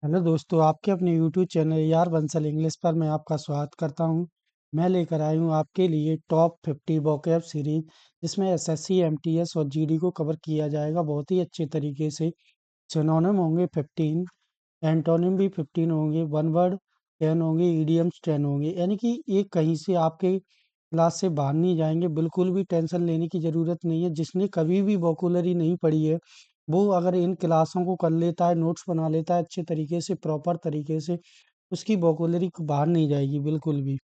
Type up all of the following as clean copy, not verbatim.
Hello दोस्तों, आपके अपने यूट्यूब चैनल यार बंसल इंग्लिश पर मैं आपका स्वागत करता हूं। मैं लेकर आई हूं आपके लिए टॉप 50 वोकैब सीरीज, जिसमें एसएससी, एमटीएस और जीडी को कवर किया जाएगा बहुत ही अच्छे तरीके से। सिनोनिम होंगे 15, एंटोनिम भी 15 होंगे, वन वर्ड 10 होंगे, इडियम्स 10 होंगे। यानी कि ये कहीं से आपके क्लास से बाहर नहीं जाएंगे। बिल्कुल भी टेंशन लेने की ज़रूरत नहीं है। जिसने कभी भी वोकैबुलरी नहीं पढ़ी है, वो अगर इन क्लासों को कर लेता है, नोट्स बना लेता है अच्छे तरीके से, प्रॉपर तरीके से, उसकी वोकैबुलरी बाहर नहीं जाएगी बिल्कुल भी।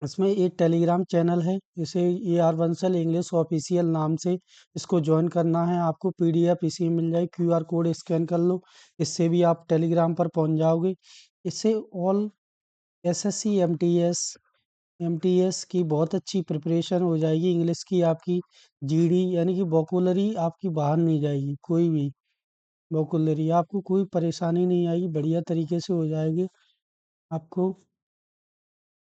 इसमें एक टेलीग्राम चैनल है, इसे A R Bansal English official नाम से इसको ज्वाइन करना है। आपको पीडीएफ इसी में मिल जाए, क्यूआर कोड स्कैन कर लो, इससे भी आप टेलीग्राम पर पहुंच जाओगे। इससे ऑल एसएससी, एमटीएस एमटीएस की बहुत अच्छी प्रिपरेशन हो जाएगी। इंग्लिश की आपकी जीडी यानी कि वोकैबुलरी आपकी बाहर नहीं जाएगी। कोई भी वोकैबुलरी आपको कोई परेशानी नहीं आएगी, बढ़िया तरीके से हो जाएगी। आपको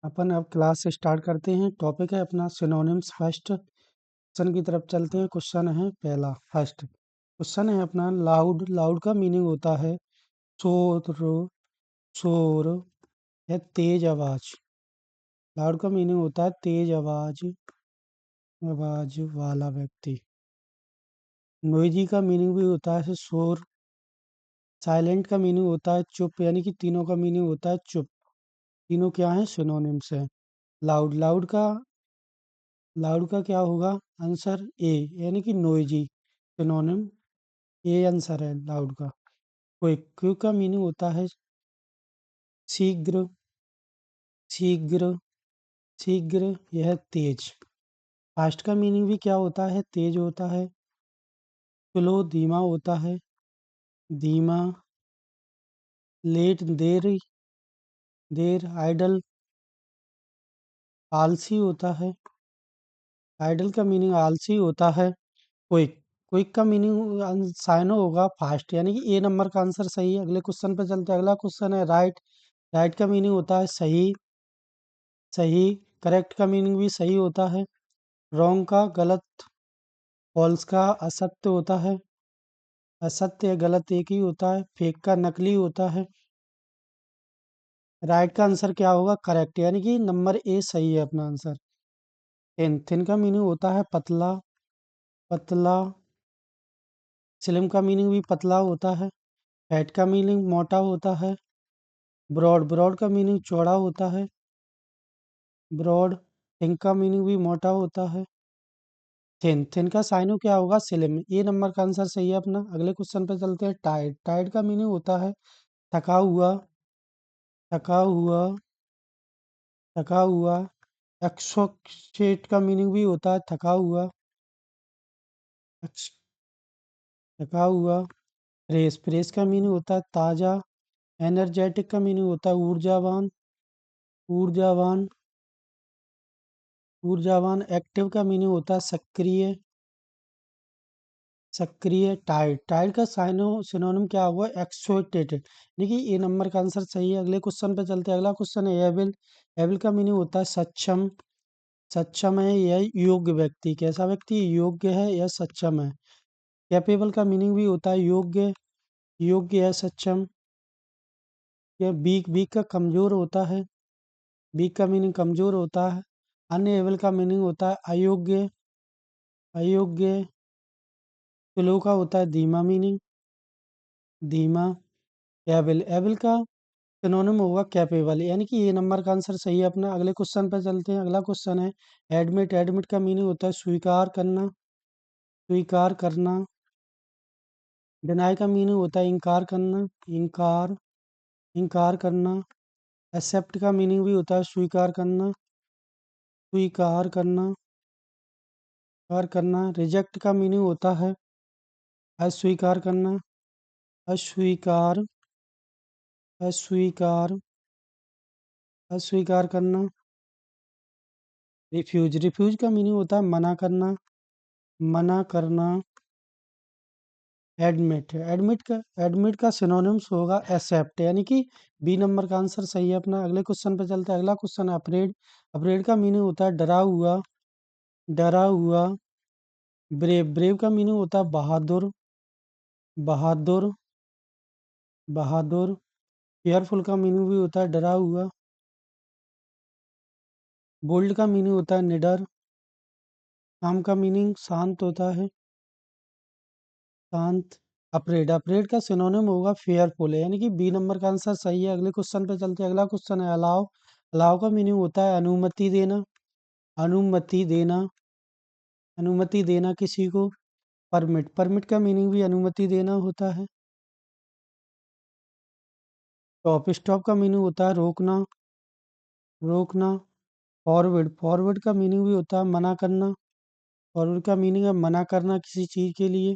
अपन अब क्लास से स्टार्ट करते हैं। टॉपिक है अपना सिनोनिम्स। फर्स्ट क्वेश्चन की तरफ चलते हैं। क्वेश्चन है पहला, फर्स्ट क्वेश्चन है अपना लाउड। लाउड का मीनिंग होता है शोर, शोर या तेज आवाज। लाउड का मीनिंग होता है तेज आवाज, आवाज वाला व्यक्ति। नोइजी का मीनिंग भी होता है शोर। साइलेंट का मीनिंग होता है चुप, यानी कि तीनों का मीनिंग होता है चुप। तीनों क्या है, सिनोनिम्स है। लाउड, लाउड का क्या होगा आंसर, ए, यानी कि नोइजी सिनोनिम। ए आंसर है लाउड का। क्विक, क्विक का मीनिंग होता है शीघ्र, शीघ्र, शीघ्र, यह तेज। फास्ट का मीनिंग भी क्या होता है, तेज होता है। स्लो, धीमा होता है, धीमा। लेट, देर, देर। आइडल, आलसी होता है। आइडल का मीनिंग आलसी होता है। क्विक, क्विक का मीनिंग साइनो होगा फास्ट, यानी कि ए नंबर का आंसर सही है। अगले क्वेश्चन पे चलते हैं। अगला क्वेश्चन है राइट। राइट का मीनिंग होता है सही, सही। करेक्ट का मीनिंग भी सही होता है। रॉन्ग का गलत। फॉल्स का असत्य होता है। असत्य या गलत एक ही होता है। फेक का नकली होता है। राइट का आंसर क्या होगा, करेक्ट, यानी कि नंबर ए सही है अपना आंसर। थिन, थिन का मीनिंग होता है पतला, पतला। स्लिम का मीनिंग भी पतला होता है। फैट का मीनिंग मोटा होता है। ब्रॉड, ब्रॉड का मीनिंग चौड़ा होता है। ब्रॉड। थिन का मीनिंग भी मोटा होता है। थिन, थिन का साइनो क्या होगा, स्लिम। ये नंबर का आंसर सही है अपना। अगले क्वेश्चन पे चलते हैं। टायर्ड, टायर्ड का मीनिंग होता है थका हुआ, थका हुआ, थका हुआ। एक्सोक्सेट का मीनिंग भी होता है थका हुआ, एक्स- थका हुआ। फ्रेश, फ्रेश का मीनिंग होता है ताज़ा। एनर्जेटिक का मीनिंग होता है ऊर्जावान, ऊर्जावान, ऊर्जावान। एक्टिव का मीनिंग होता है सक्रिय, सक्रिय। टाइड, टाइड का सिनोनिम क्या हुआ, एक्सोटेटेड। देखिए ये नंबर का आंसर सही है। अगले क्वेश्चन पे चलते हैं। अगला क्वेश्चन है एविल। एविल का मीनिंग होता है सक्षम, सक्षम है यह योग्य व्यक्ति। कैसा व्यक्ति, योग्य है या सक्षम है। कैपेबल का मीनिंग भी होता है योग्य, योग्य है, सक्षम। यह वीक, वीक का कमजोर होता है। वीक का मीनिंग कमजोर होता है। अनएबल का मीनिंग होता है अयोग्य, अयोग्य। स्लो का होता है धीमा मीनिंग, धीमा। एबल, एबल का सिनोनिम होगा कैपेबल, यानी कि ये नंबर का आंसर सही है अपना। अगले क्वेश्चन पे चलते हैं। अगला क्वेश्चन है एडमिट। एडमिट का मीनिंग होता है स्वीकार करना, स्वीकार करना। डिनाई का मीनिंग होता है इनकार करना, इनकार, इनकार करना। एक्सेप्ट का मीनिंग भी होता है स्वीकार करना, स्वीकार करना, स्वीकार करना। रिजेक्ट का मीनिंग होता है अस्वीकार करना, अस्वीकार, अस्वीकार, अस्वीकार करना। रिफ्यूज, रिफ्यूज का मीनिंग होता है मना करना, मना करना। एडमिट, एडमिट का सिनोनिम्स होगा एक्सेप्ट, यानी कि बी नंबर का आंसर सही है अपना। अगले क्वेश्चन पे चलते हैं। अगला क्वेश्चन है अफ्रेड। अफ्रेड का मीनिंग होता है डरा हुआ, डरा हुआ। ब्रेव, ब्रेव का मीनिंग होता है बहादुर, बहादुर, बहादुर। केयरफुल का मीनिंग भी होता है डरा हुआ। बोल्ड का मीनिंग होता है निडर। काम का मीनिंग शांत होता है, शांत। अप्रेड, अप्रेड का सिनोनिम होगा फेयरफुल है, यानी कि बी नंबर का आंसर सही है। अगले क्वेश्चन पे चलते हैं। अगला क्वेश्चन है अलाउ। अलाउ का मीनिंग होता है अनुमति देना, अनुमति देना, अनुमति देना किसी को। परमिट, परमिट का मीनिंग भी अनुमति देना होता है। स्टॉप, स्टॉप का मीनिंग होता है रोकना, रोकना। फॉरवर्ड, फॉरवर्ड का मीनिंग भी होता है मना करना। फॉरवर्ड का मीनिंग है मना करना किसी चीज के लिए।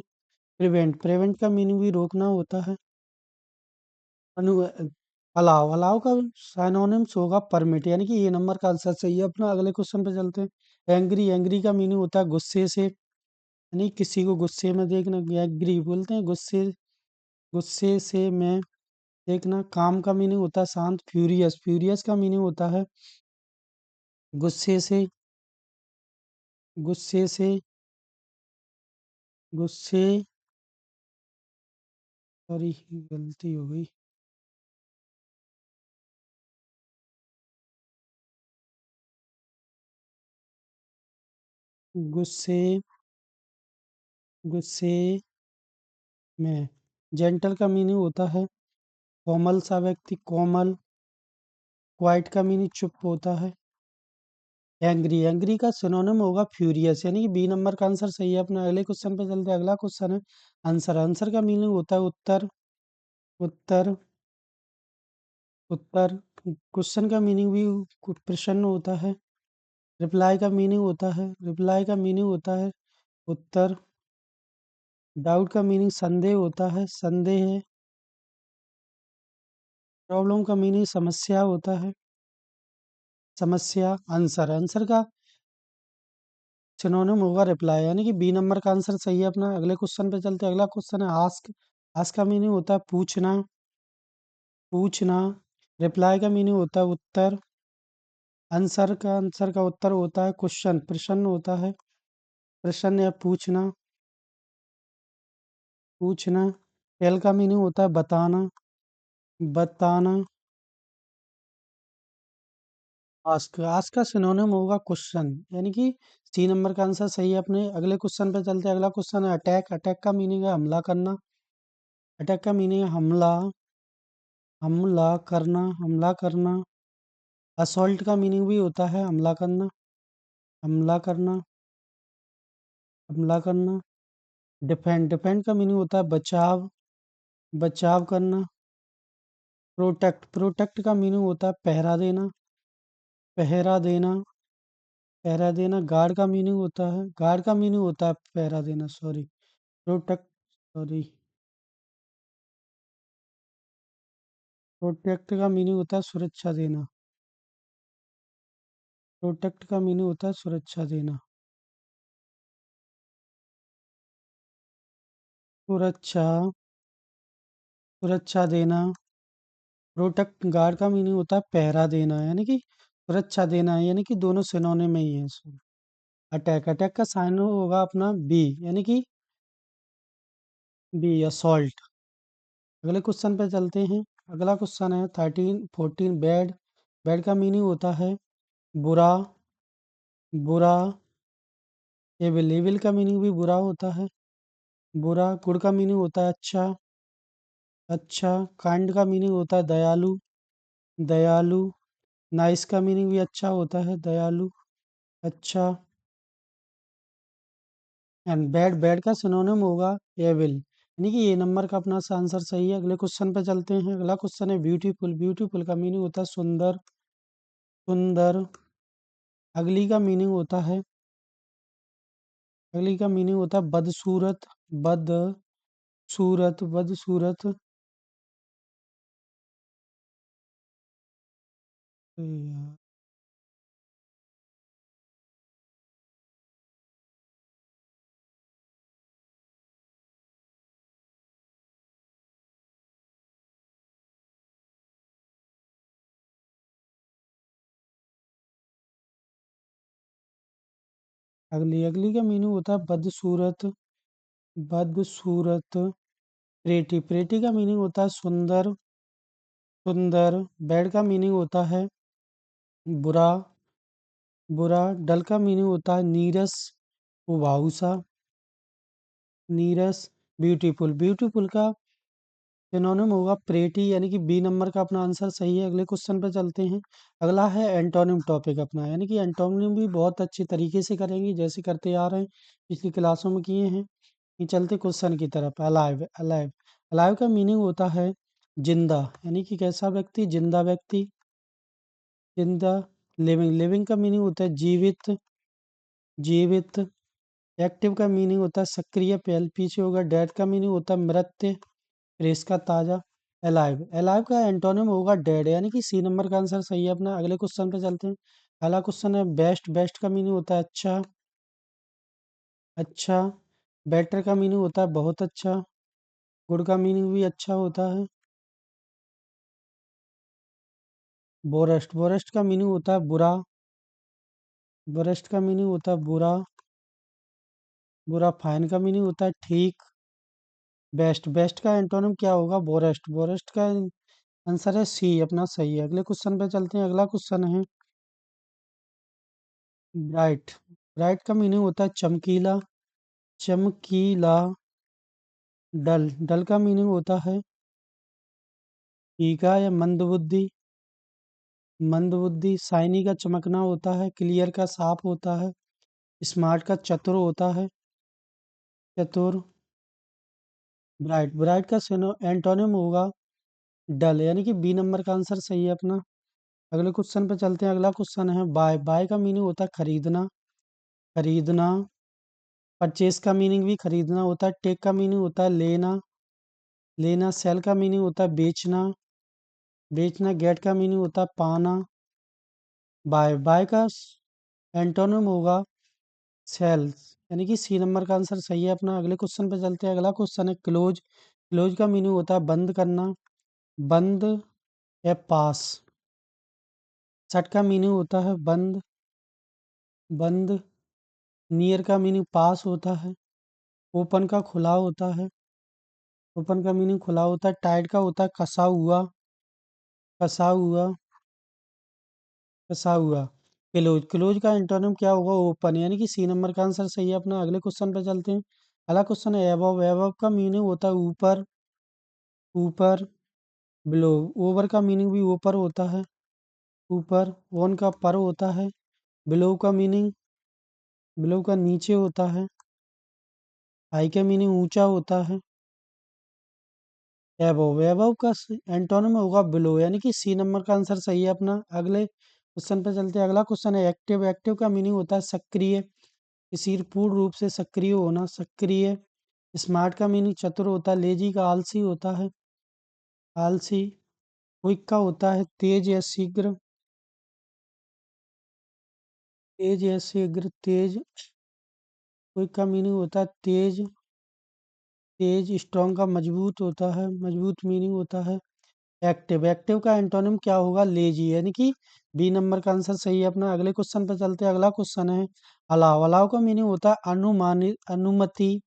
प्रिवेंट, प्रिवेंट का मीनिंग भी रोकना होता है। अनु अलाव, अलाव का साइनोनिम्स होगा परमिट, यानी कि ये नंबर का आंसर सही है अपना। अगले क्वेश्चन पे चलते हैं। एंग्री, एंग्री का मीनिंग होता है गुस्से से, यानी किसी को गुस्से में देखना। एग्री बोलते हैं गुस्से, गुस्से से मैं देखना। काम का मीनिंग होता है शांत। फ्यूरियस, फ्यूरियस का मीनिंग होता है गुस्से से, गुस्से से, गुस्से। सॉरी, गलती हो गई। गुस्से, गुस्से में। जेंटल का मीनिंग होता है कोमल सा व्यक्ति, कोमल। क्वाइट का मीनिंग चुप होता है। एंग्री, एंग्री का सिनोनिम होगा फ्यूरियस, यानी कि बी नंबर का आंसर सही है अपना। अगले क्वेश्चन पे चलते हैं। अगला क्वेश्चन है आंसर। आंसर का मीनिंग होता है उत्तर, उत्तर, उत्तर। क्वेश्चन का मीनिंग भी प्रश्न होता है। रिप्लाई का मीनिंग होता है, रिप्लाई का मीनिंग होता है उत्तर। डाउट का मीनिंग संदेह होता है, संदेह है। प्रॉब्लम का मीनिंग समस्या होता है, समस्या। आंसर, आंसर का सिनोनिम होगा रिप्लाई, यानी कि बी नंबर का आंसर सही है अपना। अगले क्वेश्चन पे चलते हैं। अगला क्वेश्चन है आस्क। आस्क का मीनिंग होता है पूछना, पूछना। रिप्लाई का मीनिंग होता है उत्तर। आंसर का उत्तर होता है क्वेश्चन, प्रश्न होता है। प्रश्न या पूछना, पूछना। टेल का मीनिंग होता है बताना, बताना। आस्क, आस्क का सिनोनिम होगा क्वेश्चन, यानी कि सी नंबर का आंसर सही है अपने। अगले क्वेश्चन पे चलते हैं। अगला क्वेश्चन है अटैक। अटैक का मीनिंग है हमला करना। अटैक का मीनिंग है हमला, हमला करना, हमला करना। असॉल्ट का मीनिंग भी होता है हमला करना, हमला करना, हमला करना। डिफेंड, डिफेंड का मीनिंग होता है बचाव, बचाव करना। प्रोटेक्ट, प्रोटेक्ट का मीनिंग होता है पहरा देना, पहरा देना, पहरा देना। गार्ड का मीनिंग होता है, गार्ड का मीनिंग होता है पहरा देना, सॉरी। Protect, sorry. प्रोटेक्ट का मीनिंग होता है सुरक्षा देना, प्रोटेक्ट का मीनिंग होता है सुरक्षा देना, सुरक्षा, सुरक्षा देना। प्रोटेक्ट, गार्ड का मीनिंग होता है पहरा देना, यानी कि सुरक्षा देना, यानी कि दोनों सिनोनिम में ही है। अटैक, अटैक का साइन होगा अपना बी, यानी कि बी असॉल्ट। अगले क्वेश्चन पे चलते हैं। अगला क्वेश्चन है 13 14 बैड। बैड का मीनिंग होता है बुरा, बुरा। एविल, एविल का मीनिंग भी बुरा होता है, बुरा। गुड का मीनिंग होता है अच्छा, अच्छा। काइंड का मीनिंग होता है दयालु, दयालु। नाइस का मीनिंग भी अच्छा होता है, दयालु, अच्छा। एंड बैड, बैड का सिनोनिम होगा एविल, यानी कि ये नंबर का अपना आंसर सही है। अगले क्वेश्चन पे चलते हैं। अगला क्वेश्चन है ब्यूटीफुल। ब्यूटीफुल का मीनिंग होता है सुंदर, सुंदर। अगली का मीनिंग होता है, अगली का मीनिंग होता है बदसूरत, बदसूरत, बदसूरत। यार, अगली, अगली का मीनिंग होता है बदसूरत, बदसूरत। प्रेटी, प्रेटी का मीनिंग होता है सुंदर, सुंदर। बैड का मीनिंग होता है बुरा, बुरा। डल का मीनिंग होता है नीरस, उबाऊ सा, नीरस। ब्यूटीफुल, ब्यूटीफुल का सिनोनिम होगा प्रेटी, यानी कि बी नंबर का अपना आंसर सही है। अगले क्वेश्चन पे चलते हैं। अगला है एंटोनिम टॉपिक अपना, यानी कि एंटोनिम भी बहुत अच्छे तरीके से करेंगे जैसे करते आ रहे हैं, पिछली क्लासों में किए हैं। ये चलते क्वेश्चन की तरफ। अलाइव, अलाइव, अलाइव का मीनिंग होता है जिंदा, यानी कि कैसा व्यक्ति, जिंदा व्यक्ति, जिंदा। लिविंग, लिविंग का मीनिंग होता है जीवित, जीवित। एक्टिव का मीनिंग होता है सक्रिय, पहले पीछे होगा। डेड का मीनिंग होता है मृत, फ्रेश का ताजा। अलाइव, अलाइव का एंटोनिम होगा डेड, यानी कि सी नंबर का आंसर सही है अपना। अगले क्वेश्चन पे चलते हैं। पहला क्वेश्चन है बेस्ट, बेस्ट का मीनिंग होता है अच्छा, अच्छा। बेटर का मीनिंग होता है बहुत अच्छा, गुड का मीनिंग भी अच्छा होता है। बोरेस्ट, बोरेस्ट का मीनिंग होता है बुरा, बोरेस्ट का मीनिंग होता है बुरा, बुरा। फाइन का मीनिंग होता है ठीक। बेस्ट, बेस्ट का एंटोनिम क्या होगा, बोरेस्ट, बोरेस्ट का आंसर है सी अपना सही है। अगले क्वेश्चन पे चलते हैं। अगला क्वेश्चन है ब्राइट, ब्राइट का मीनिंग होता है चमकीला, चमकीला। डल, डल का मीनिंग होता है फीका या मंदबुद्धि, मंदबुद्धि। शाइनी का चमकना होता है, क्लियर का साफ होता है, स्मार्ट का चतुर होता है, चतुर। ब्राइट, ब्राइट का एंटोनिम होगा डल, यानी कि बी नंबर का आंसर सही है अपना। अगले क्वेश्चन पे चलते हैं। अगला क्वेश्चन है बाय, बाय का मीनिंग होता है खरीदना, खरीदना। परचेस का मीनिंग भी खरीदना होता है। टेक का मीनिंग होता है लेना, लेना। सेल का मीनिंग होता है बेचना, बेचना। गेट का मीनिंग होता है पाना। बाय, बाय का एंटोनिम होगा सेल्स, यानी कि सी नंबर का आंसर सही है अपना। अगले क्वेश्चन पे चलते हैं। अगला क्वेश्चन है क्लोज, क्लोज का मीनिंग होता है बंद करना, बंद या पास। शट का मीनिंग होता है बंद, बंद। नियर का मीनिंग पास होता है। ओपन का खुला होता है, ओपन का मीनिंग खुला होता है। टाइट का होता है कसा हुआ, कसा हुआ, कसा हुआ। क्लोज, क्लोज का एंटोनिम क्या होगा, ओपन, यानी कि सी नंबर का आंसर सही है अपना। अगले क्वेश्चन पे चलते हैं। अगला क्वेश्चन है एबव, एबव का मीनिंग होता है ऊपर, ऊपर। बिलो, ओवर का मीनिंग भी ऊपर होता है, ऊपर। ऑन का पर होता है। बिलो का मीनिंग, बिलो का नीचे होता है। हाई का मीनिंग ऊंचा होता है। एबव, एबव का एंटोनिम होगा बिलो, यानी कि सी नंबर का आंसर सही है अपना। अगले क्वेश्चन पे चलते हैं। अगला क्वेश्चन है एक्टिव, एक्टिव का मीनिंग होता है सक्रिय, किसी पूर्ण रूप से सक्रिय होना, सक्रिय। स्मार्ट का मीनिंग चतुर होता है। लेजी का आलसी होता है, आलसी। क्विक का होता है तेज या शीघ्र, तेज या शीघ्र, तेज। क्विक का मीनिंग होता है तेज, तेज। स्ट्रॉन्ग का मजबूत होता है, मजबूत मीनिंग होता है। एक्टिव, एक्टिव का एंटोनिम क्या होगा, लेजी, यानी कि बी नंबर का आंसर सही है अपना। अगले क्वेश्चन पर चलते हैं। अगला क्वेश्चन है अलाव, अलाव का मीनिंग होता है अनुमानित, अनुमति,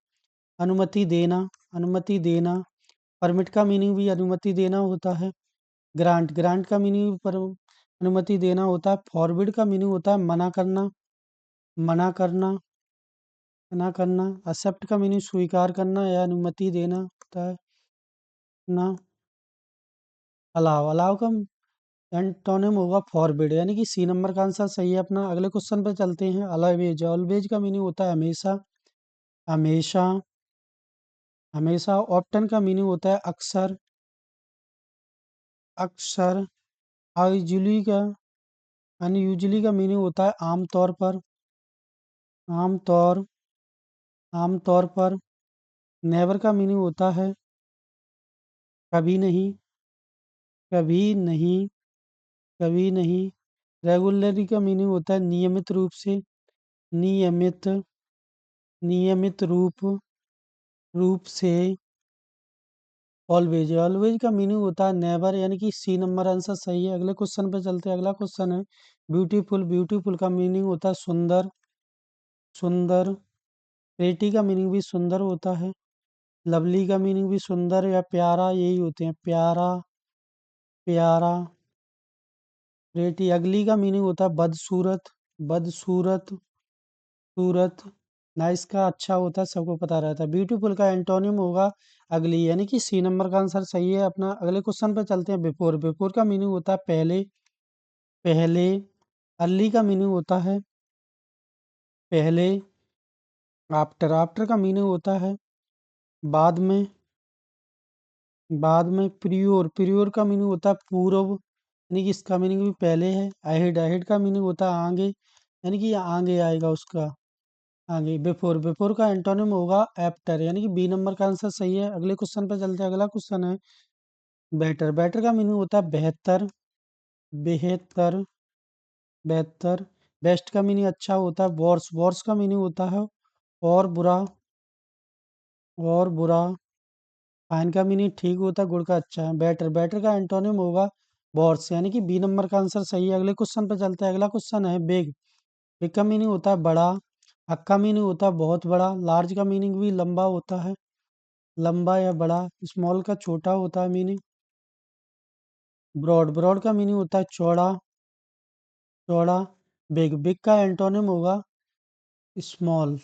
अनुमति देना, अनुमति देना। परमिट का मीनिंग भी अनुमति देना होता है। ग्रांट, ग्रांट का मीनिंग पर अनुमति देना होता है। फॉरबिड का मीनिंग होता है मना करना, मना करना, मना करना। एक्सेप्ट का मीनिंग स्वीकार करना या अनुमति देना होता है ना। अलाव, अलाव का एंटोनिम होगा फॉरबिड, यानी कि सी नंबर का आंसर सही है अपना। अगले क्वेश्चन पे चलते हैं। ऑलवेज, ऑलवेज का मीनिंग होता है हमेशा, हमेशा, हमेशा। ऑप्टन का मीनिंग होता है अक्सर, अक्सर। यूजुअली का, अनयूजुअली का मीनिंग होता है आमतौर पर, आमतौर, आमतौर पर। नेवर का मीनिंग होता है कभी नहीं, कभी नहीं, कभी नहीं। रेगुलरली का मीनिंग होता है नियमित रूप से, नियमित, नियमित रूप, रूप से। ऑलवेज, ऑलवेज का मीनिंग होता है नेवर, यानी कि सी नंबर आंसर सही है। अगले क्वेश्चन पे चलते हैं। अगला क्वेश्चन है ब्यूटीफुल, ब्यूटीफुल का मीनिंग होता है सुंदर, सुंदर। प्रेटी का मीनिंग भी सुंदर होता है। लवली का मीनिंग भी सुंदर या प्यारा यही होते हैं, प्यारा, प्यारा। प्रेटी, अगली का मीनिंग होता है बदसूरत, बदसूरत, सूरत। नाइस का अच्छा होता है, सबको पता रहता है। ब्यूटीफुल का एंटोनिम होगा अगली, यानी कि सी नंबर का आंसर सही है अपना। अगले क्वेश्चन पे चलते हैं। बिफोर, बिफोर का मीनिंग होता है पहले, पहले। अर्ली का मीनिंग होता है पहले। आफ्टर, आफ्टर का मीनिंग होता है बाद में, बाद में। प्रियोर, प्रियोर का मीनिंग होता है पूर्व, यानी कि इसका मीनिंग भी पहले है। अहेड, अहेड का मीनिंग होता है आगे, यानी कि ये आगे आएगा उसका, आगे। बिफोर, बिफोर का एंटोनिम होगा आफ्टर, यानी कि बी नंबर का आंसर सही है। अगले क्वेश्चन पे चलते हैं। अगला क्वेश्चन है बेटर, बेटर का मीनिंग होता है बेहतर, बेहतर, बेहतर। बेस्ट का मीनिंग अच्छा होता है। वर्स, वर्स का मीनिंग होता है और बुरा, और बुरा। फाइन का मीनिंग ठीक होता है, गुड का अच्छा है। बेटर, बेटर का एंटोनिम होगा वर्स, यानी कि बी नंबर का आंसर सही है। अगले क्वेश्चन पे चलते हैं। अगला क्वेश्चन है बिग, बिग का मीनिंग होता है बड़ा। हक का मीनिंग होता है बहुत बड़ा। लार्ज का मीनिंग भी लंबा होता है, लंबा या बड़ा। स्मॉल का छोटा होता है मीनिंग। ब्रॉड, ब्रॉड का मीनिंग होता है चौड़ा, चौड़ा। बिग, बिग का एंटोनिम होगा स्मॉल,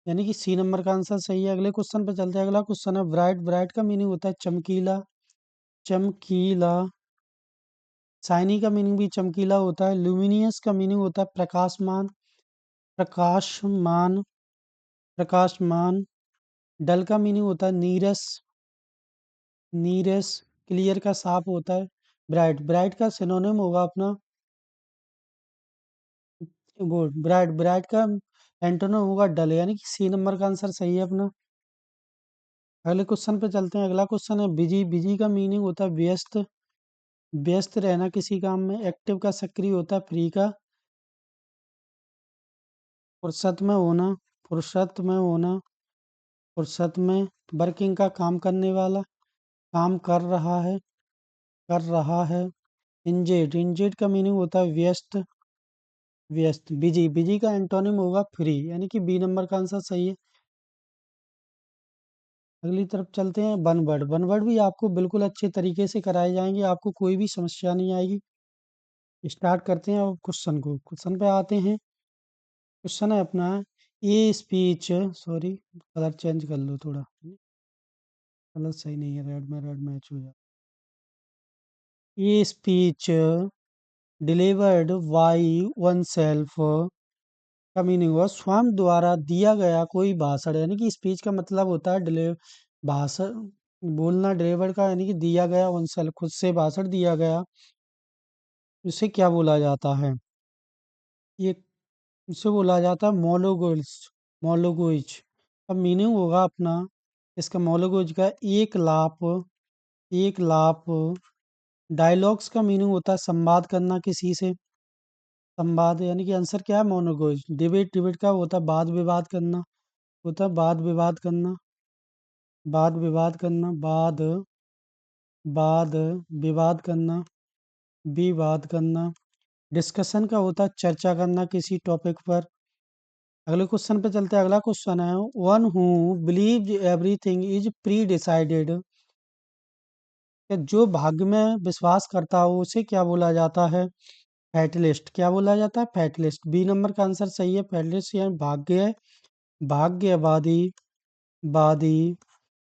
यानी कि सी नंबर का आंसर सही है। अगले क्वेश्चन पे चलते हैं। अगला क्वेश्चन है ब्राइट, ब्राइट का मीनिंग होता है चमकीला, चमकीला। शाइनी का मीनिंग भी चमकीला होता है। ल्यूमिनियस का मीनिंग होता है प्रकाशमान, प्रकाशमान, प्रकाशमान। डल का मीनिंग होता है नीरस, नीरस। क्लियर का साफ होता है। ब्राइट, ब्राइट का सिनोनिम होगा अपना वो, ब्राइट, ब्राइट का एंटोनिम होगा डल, यानी कि सी नंबर का आंसर सही है अपना। अगले क्वेश्चन पे चलते हैं। अगला क्वेश्चन है बिजी, बिजी का मीनिंग होता है व्यस्त, व्यस्त रहना किसी काम में। एक्टिव का सक्रिय होता है। फ्री का फुर्सत में होना, फुर्सत में होना, फुर्सत में। वर्किंग का काम करने वाला, काम कर रहा है, कर रहा है। इंजेड, इंजेड का मीनिंग होता है व्यस्त, व्यस्त। बिजी, बिजी का एंटोनिम होगा फ्री, यानी कि बी नंबर का आंसर सही है। अगली तरफ चलते हैं। वन वर्ड, वन वर्ड भी आपको बिल्कुल अच्छे तरीके से कराए जाएंगे, आपको कोई भी समस्या नहीं आएगी। स्टार्ट करते हैं अब क्वेश्चन को, क्वेश्चन पे आते हैं। क्वेश्चन है अपना a speech, sorry colour change कर लो थोड़ा, कलर सही नहीं है, रेड में रेड मैच हो जाए। A speech delivered by one self का मीनिंग हुआ स्वयं द्वारा दिया गया कोई भाषण, यानी कि स्पीच का मतलब होता है डिलीवर, भाषण बोलना। डिलीवर का यानी कि दिया गया, वन सेल्फ खुद से भाषण दिया गया, इसे क्या बोला जाता है? ये इसे बोला जाता है मोलोगोल्स, मोलोगोइज। अब मीनिंग होगा अपना इसका मोलोगोज का एक लाप, एक लाप। डायलॉग्स का मीनिंग होता है संवाद करना किसी से, संवाद, यानी कि आंसर क्या है मोनोगोज। डिबेट, डिबेट का होता है वाद विवाद करना, होता है वाद विवाद करना, वाद विवाद करना, वाद, वाद विवाद करना, विवाद करना। डिस्कशन का होता है चर्चा करना किसी टॉपिक पर। अगले क्वेश्चन पे चलते हैं। अगला क्वेश्चन है one who believe everything is pre decided, जो भाग्य में विश्वास करता हो उसे क्या बोला जाता है? फैटलिस्ट, क्या बोला जाता है? फैटलिस्ट। बी नंबर का आंसर सही है। फैटलिस्ट यानी भाग्य, भाग्यवादी, वादी।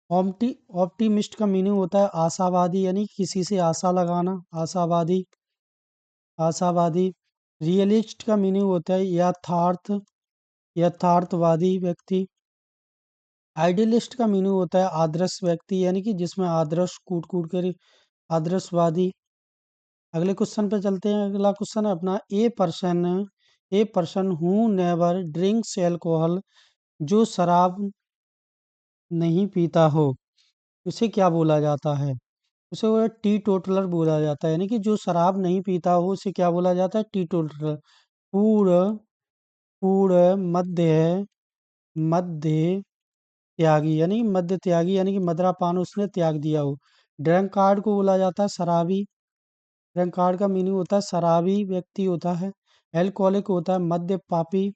ऑप्टिमिस्ट का मीनिंग होता है आशावादी, यानी किसी से आशा लगाना, आशावादी, आशावादी। रियलिस्ट का मीनिंग होता है यथार्थ, यथार्थवादी व्यक्ति। आइडियलिस्ट का मीनिंग होता है आदर्श व्यक्ति, यानी कि जिसमें आदर्श कूट कूट कर, आदर्शवादी। अगले क्वेश्चन पे चलते हैं। अगला क्वेश्चन है अपना a person who never drinks alcohol, जो शराब नहीं पीता हो उसे क्या बोला जाता है? उसे वो टी टोटलर बोला जाता है, यानी कि जो शराब नहीं पीता हो उसे क्या बोला जाता है? T toddler. पूर्ण, पूर्ण मध्य, मध्य त्यागी, यानी कि मध्य त्यागी, यानी कि मदिरापान उसने त्याग दिया हो। ड्रंक कार्ड को बोला जाता है शराबी, ड्रंक कार्ड का मीनिंग होता है शराबी व्यक्ति होता है। एल्कोहलिक होता है मद्य पापी,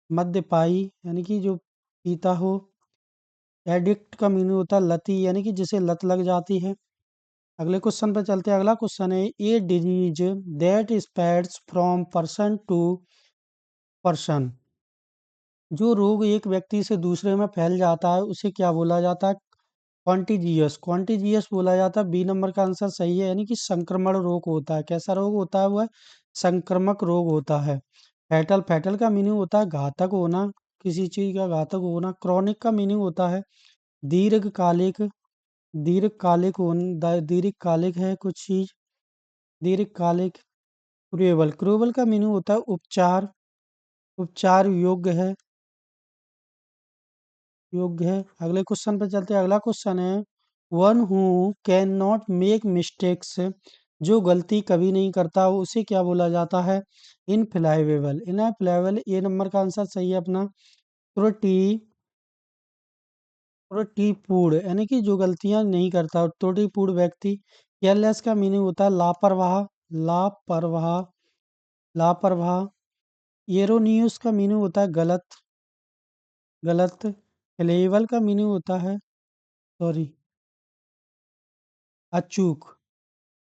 मद्यपाई, यानी कि जो पीता हो। एडिक्ट का मीनिंग होता है लती, यानी कि जिसे लत लग जाती है। अगले क्वेश्चन पे चलते हैं। अगला क्वेश्चन है, a disease that spreads from person to person. जो रोग एक व्यक्ति से दूसरे में फैल जाता है उसे क्या बोला जाता है? कॉन्टिजियस, कॉन्टिजियस बोला जाता है। बी नंबर का आंसर सही है, यानी कि संक्रमण रोग होता है। कैसा रोग होता है? वह संक्रमक रोग होता है। फैटल, फैटल का मीनिंग होता है घातक होना, किसी चीज का घातक होना। क्रॉनिक का मीनिंग होता है दीर्घकालिक, दीर्घकालिक होना, दीर्घकालिक है कुछ चीज, दीर्घकालिक। क्रूएबल, क्रूएबल का मीनिंग होता है उपचार, उपचार योग्य है, योग्य है। अगले क्वेश्चन पे चलते हैं। अगला क्वेश्चन है, one who can not make mistakes, जो गलती कभी नहीं करता उसे क्या बोला जाता है? इनफ्लाइबल, इनफ्लाइबल। ए नंबर का आंसर सही है अपना। त्रुटि, त्रुटिपूर्ण, यानी कि जो गलतियां नहीं करता, त्रुटिपूर्ण व्यक्ति। केयरलेस का मीनिंग होता है लापरवाह, लापरवाह, लापरवाह। एरोनियस का मीनिंग होता है गलत, गलत। फ्लेबल का मीनिंग होता है, सॉरी, अचूक।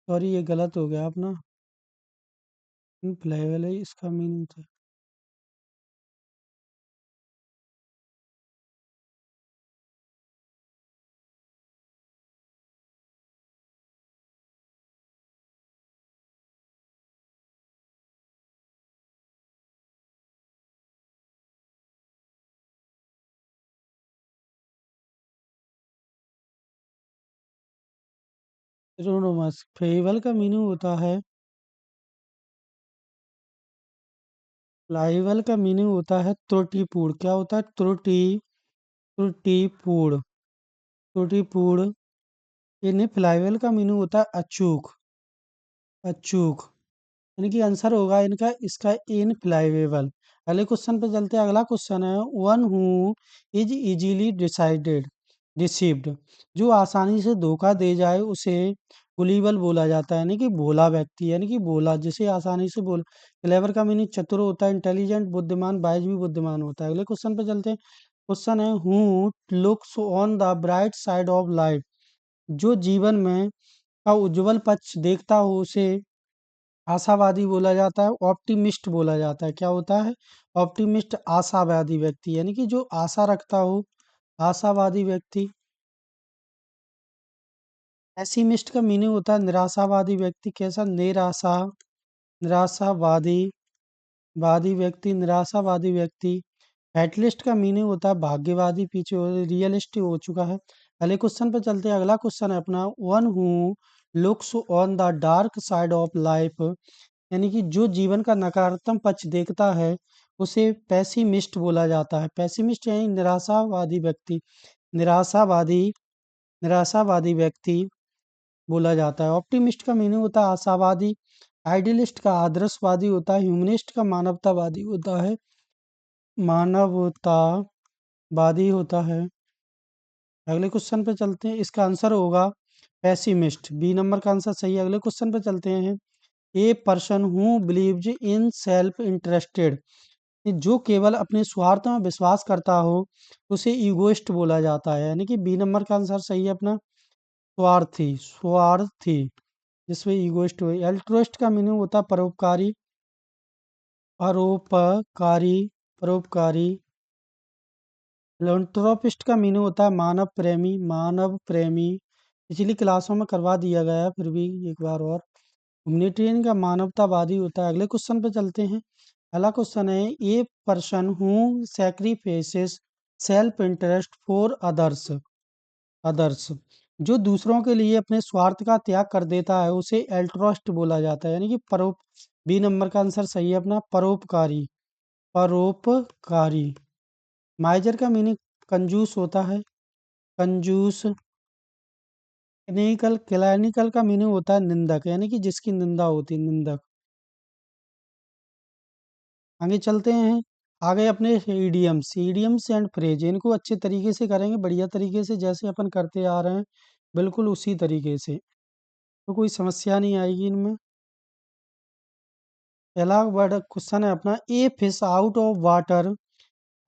सॉरी, ये गलत हो गया अपना। इनफ्लेबल है इसका मीनिंग था। एरोनोमस, फ्लेबल का मीनिंग होता है, फ्लाइबल का मीनिंग होता है त्रुटिपूर्ण। क्या होता है? त्रुटि, त्रुटिपूर्ण, त्रुटिपूर्ण। इनफ्लेबल का मीनिंग होता है अचूक, अचूक। यानी कि आंसर होगा इनका इसका इनफ्लाइबल। अगले क्वेश्चन पे चलते हैं। अगला क्वेश्चन है, one who is easily decided, deceived, जो आसानी से धोखा दे जाए उसे गुलीबल बोला जाता है, यानी कि भोला व्यक्ति, यानी कि भोला, जिसे आसानी से बोल। क्लेवर का मीनिंग चतुर होता है, इंटेलिजेंट बुद्धिमान, वाइज भी बुद्धिमान होता है। अगले क्वेश्चन पे चलते हैं। क्वेश्चन है, who looks on the bright side of life, जो जीवन में का उज्जवल पक्ष देखता हो उसे आशावादी बोला जाता है, ऑप्टिमिस्ट बोला जाता है। क्या होता है? ऑप्टिमिस्ट, आशावादी व्यक्ति, यानी कि जो आशा रखता हो, आशावादी व्यक्ति। पेसिमिस्ट का मीनिंग होता है निराशावादी व्यक्ति। कैसा? निराशा, निराशावादी, वादी व्यक्ति, निराशावादी व्यक्ति। फैटलिस्ट का मीनिंग होता है भाग्यवादी, पीछे रियलिस्ट हो चुका है। अगले क्वेश्चन पे चलते हैं। अगला क्वेश्चन है अपना, one who looks on the dark side of life, यानी कि जो जीवन का नकारात्मक पक्ष देखता है उसे पेसिमिस्ट बोला जाता है। पेसिमिस्ट यानी निराशावादी व्यक्ति, निराशावादी, निराशावादी व्यक्ति बोला जाता है। ऑप्टिमिस्ट का मीनिंग होता है आशावादी। आइडियलिस्ट का आदर्शवादी होता है। ह्यूमनिस्ट का मानवतावादी होता है, मानवतावादी होता है। अगले क्वेश्चन पे चलते हैं। इसका आंसर होगा पेसिमिस्ट, बी नंबर का आंसर सही है। अगले क्वेश्चन पे चलते हैं। A person who believes in self interested, जो केवल अपने स्वार्थ में विश्वास करता हो उसे ईगोइस्ट बोला जाता है, यानी कि बी नंबर का आंसर सही है अपना। स्वार्थी, स्वार्थी, जिसमें ईगोइस्ट हुए। एल्ट्रुइस्ट का मीनिंग होता है परोपकारी, परोपकारी, परोपकारी। फिलैंथ्रोपिस्ट का मीनिंग होता है मानव प्रेमी, मानव प्रेमी। पिछली क्लासों में करवा दिया गया है, फिर भी एक बार और। ह्यूमैनिटेरियन का मानवतावादी होता है। अगले क्वेश्चन पे चलते हैं। अगला क्वेश्चन है, a person who sacrifices self interest for others, others, जो दूसरों के लिए अपने स्वार्थ का त्याग कर देता है उसे एल्ट्रुइस्ट बोला जाता है, यानी कि परोप। बी नंबर का आंसर सही है अपना, परोपकारी, परोपकारी। माइजर का मीनिंग कंजूस होता है, कंजूस। क्लिनिकल, क्लैनिकल का मीनिंग होता है निंदक, यानी कि जिसकी निंदा होती है, निंदक। आगे चलते हैं। आगे अपने इडियम्स, इडियम्स एंड फ्रेज, इनको अच्छे तरीके से करेंगे, बढ़िया तरीके से, जैसे अपन करते आ रहे हैं बिल्कुल उसी तरीके से, तो कोई समस्या नहीं आएगी इनमें। पहला वर्ड क्वेश्चन है अपना, a fish out of water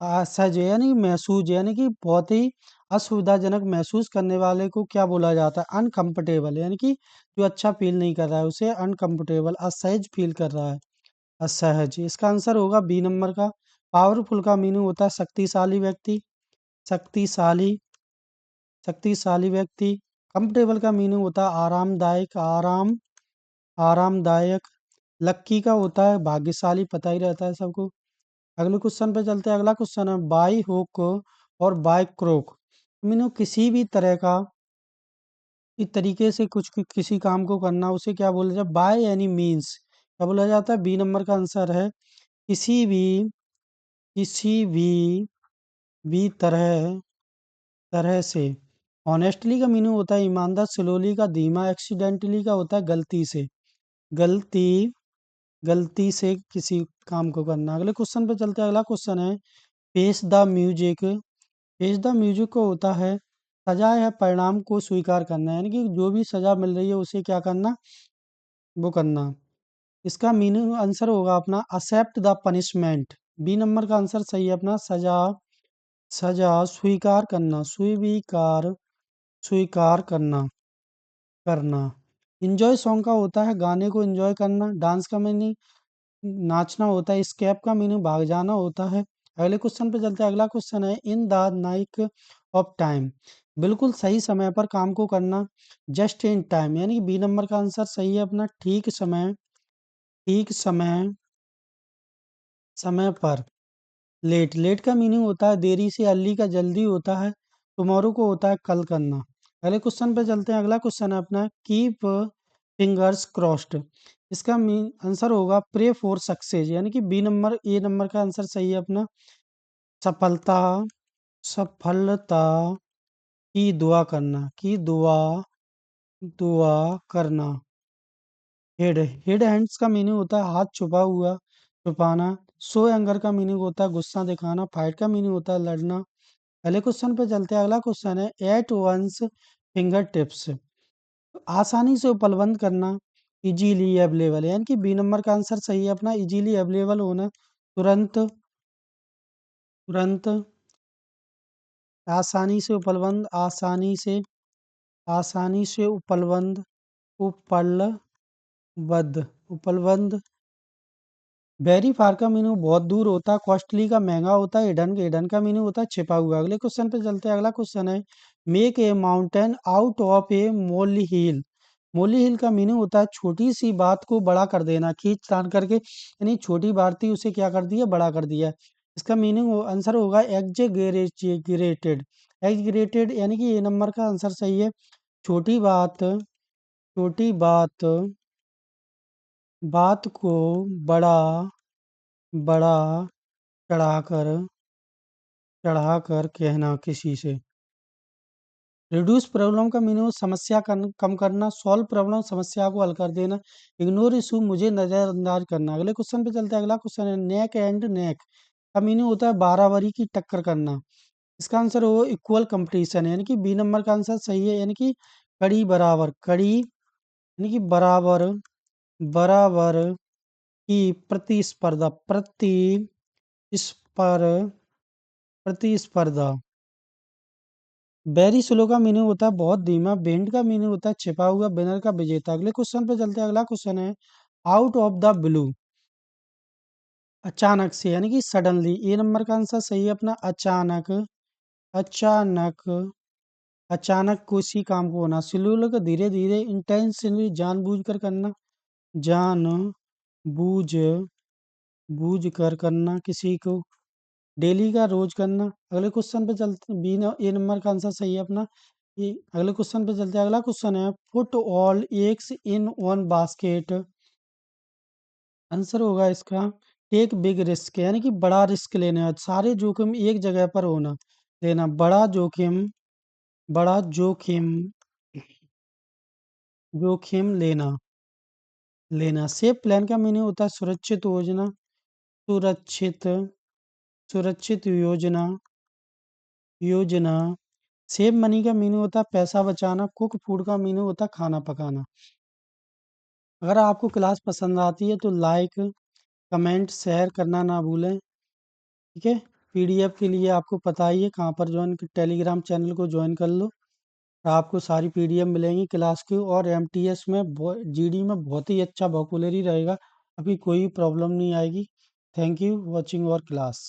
सज, यानी महसूज, यानी कि बहुत ही असुविधाजनक महसूस करने वाले को क्या बोला जाता है? अनकंफर्टेबल, यानी कि जो अच्छा फील नहीं कर रहा है उसे अनकंफर्टेबल, असहज फील कर रहा है, असहज। इसका आंसर होगा बी नंबर का। पावरफुल का मीनिंग होता है शक्तिशाली व्यक्ति, शक्तिशाली, शक्तिशाली व्यक्ति। कंफर्टेबल का मीनिंग होता है आरामदायक, आरामदायक। लक्की का होता है भाग्यशाली, पता ही रहता है सबको। अगले क्वेश्चन पे चलते हैं। अगला क्वेश्चन है बाई हुक और बाई क्रोक, मीनू किसी भी तरह का इस तरीके से किसी काम को करना, उसे क्या बोला जाए? बाय एनी मीन्स क्या बोला जाता है? बी नंबर का आंसर है किसी भी, किसी भी तरह, तरह से। ऑनेस्टली का मीनिंग होता है ईमानदार, स्लोली का धीमा, एक्सीडेंटली का होता है गलती से, गलती, गलती से किसी काम को करना। अगले क्वेश्चन पे चलते हैं। अगला क्वेश्चन है face the music. Face the music को होता है सजा है परिणाम को स्वीकार करना, यानी कि जो भी सजा मिल रही है उसे क्या करना? वो करना। इसका मीनिंग आंसर होगा अपना accept the punishment. B number का आंसर सही है अपना, सजा, सजा स्वीकार करना, स्वीकार, स्वीकार करना, करना। इंजॉय सॉन्ग का होता है गाने को एंजॉय करना। डांस का मीनिंग नाचना होता है। स्केप का मीनिंग भाग जाना होता है। अगले क्वेश्चन पे चलते हैं। अगला क्वेश्चन है in the Naik of time, बिल्कुल सही समय पर काम को करना। जस्ट इन टाइम, यानी कि बी नंबर का आंसर सही है अपना, ठीक समय, ठीक समय, समय पर। लेट, लेट का मीनिंग होता है देरी से। अर्ली का जल्दी होता है। टुमारो को होता है कल करना। अगले क्वेश्चन पे चलते हैं। अगला क्वेश्चन है अपना कीप फिंगर्स क्रॉस्ड। इसका मीन आंसर होगा प्रे फॉर सक्सेस, यानी कि बी नंबर, ए नंबर का आंसर सही है अपना, सफलता, सफलता की दुआ करना, की दुआ, दुआ करना। हेड, हेड हैंड्स का मीनिंग होता है हाथ छुपा हुआ, छुपाना। सो एंगर का मीनिंग होता है गुस्सा दिखाना। फाइट का मीनिंग होता है लड़ना। अगले क्वेश्चन पे चलते हैं। अगला क्वेश्चन है एट वंस फिंगर टिप्स, आसानी से उपलब्ध करना, इजीली अवेलेबल, यानी कि बी नंबर का आंसर सही है अपना, इजीली अवेलेबल होना, तुरंत, तुरंत, आसानी से उपलब्ध, आसानी से, आसानी से उपलब्ध, उपलब्ध, उपलब्ध। वेरी फार का मीनिंग बहुत दूर होता है। कॉस्टली का महंगा होता है। हिडन, हिडन का मीनिंग होता है छिपा हुआ। अगले क्वेश्चन पे चलते हैं। अगला क्वेश्चन है make a mountain out of a molehill. Molehill का मीनिंग होता है छोटी सी बात को बड़ा कर देना, खींच तान करके, यानी छोटी बात थी उसे क्या कर दिया? बड़ा कर दिया। इसका मीनिंग आंसर होगा एग्जेगरेटेड, एग्जेगरेटेड, यानी कि ए नंबर का आंसर सही है। छोटी बात, छोटी बात, बात को बड़ा, बड़ा चढ़ाकर, चढ़ाकर कहना किसी से। रिड्यूस प्रॉब्लम का मीनिंग समस्या कम करना। सॉल्व प्रॉब्लम समस्या को हल कर देना। इग्नोर इशू मुझे नजरअंदाज करना। अगले क्वेश्चन पे चलते हैं। अगला क्वेश्चन है नेक एंड नेक का मीनिंग होता है बाराबारी की टक्कर करना। इसका आंसर हो इक्वल कंपटीशन, यानी कि बी नंबर का आंसर सही है, यानी कि कड़ी बराबर, कड़ी, यानी कि बराबर, बराबर की प्रतिस्पर्धा, प्रतिस्पर्धा। वेरी स्लो का मीनिंग होता है बहुत धीमा। बेंड का मीनिंग होता है छिपा हुआ। विनर का विजेता। अगले क्वेश्चन पे चलते हैं। अगला क्वेश्चन है आउट ऑफ द ब्लू, अचानक से, यानी कि सडनली। ए नंबर का आंसर सही है अपना, अचानक, अचानक, अचानक किसी काम को होना। स्लोली का धीरे धीरे। इंटेंशनली जानबूझ कर करना, जान बूझ, बूझ कर करना किसी को। डेली का रोज करना। अगले क्वेश्चन पे चलते, ए नंबर का आंसर सही है अपना, ये। अगले क्वेश्चन पे चलते हैं। अगला क्वेश्चन है put all eggs in one basket. Answer होगा इसका टेक बिग रिस्क, यानी कि बड़ा रिस्क लेना, सारे जोखिम एक जगह पर होना, लेना, बड़ा जोखिम, बड़ा जोखिम, जोखिम लेना, लेना। सेफ प्लान का मीनिंग होता है सुरक्षित योजना, सुरक्षित, सुरक्षित योजना, योजना। सेव मनी का मीनिंग होता है पैसा बचाना। कुक फूड का मीनिंग होता है खाना पकाना। अगर आपको क्लास पसंद आती है तो लाइक, कमेंट, शेयर करना ना भूलें। ठीक है। पीडीएफ के लिए आपको पता ही है कहाँ पर ज्वाइन, टेलीग्राम चैनल को ज्वाइन कर लो। आपको सारी पीडीएफ मिलेंगी क्लास की, और एमटीएस में जीडी में बहुत ही अच्छा वोकैबुलरी रहेगा। अभी कोई प्रॉब्लम नहीं आएगी। Thank you watching our class.